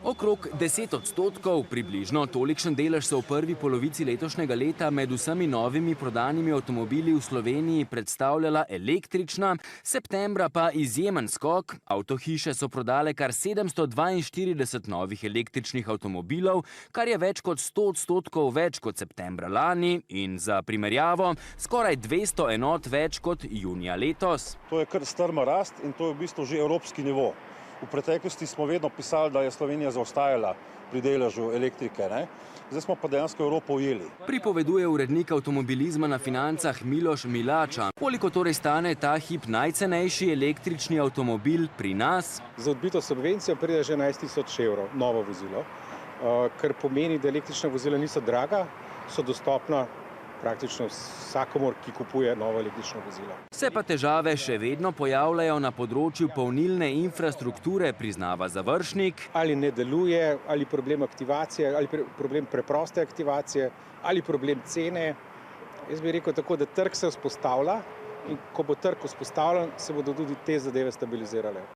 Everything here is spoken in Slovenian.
Okrog 10%, približno tolikšen delež so v prvi polovici letošnjega leta med vsemi novimi prodanimi avtomobili v Sloveniji predstavljala električna, septembra pa izjemen skok. Avtohiše so prodale kar 742 novih električnih avtomobilov, kar je več kot 100% več kot septembra lani in za primerjavo skoraj 200 enot več kot junija letos. To je kar strma rast in to je v bistvu že evropski nivo. V preteklosti smo vedno pisali, da je Slovenija zaostajala pri deležu elektrike, ne? Zdaj smo pa dejansko Evropo ujeli. Pripoveduje urednik avtomobilizma na Financah Miloš Milača. Koliko torej stane ta hip najcenejši električni avtomobil pri nas? Za odbito subvencijo pride že 11.000 evrov novo vozilo, kar pomeni, da električna vozila niso draga, so dostopna praktično vsakomur, ki kupuje novo električno vozilo. Se pa težave še vedno pojavljajo na področju polnilne infrastrukture, priznava Završnik. Ali ne deluje, ali problem aktivacije, ali problem preproste aktivacije, ali problem cene. Jaz bi rekel tako, da trg se vzpostavlja in ko bo trg vzpostavljen, se bodo tudi te zadeve stabilizirale.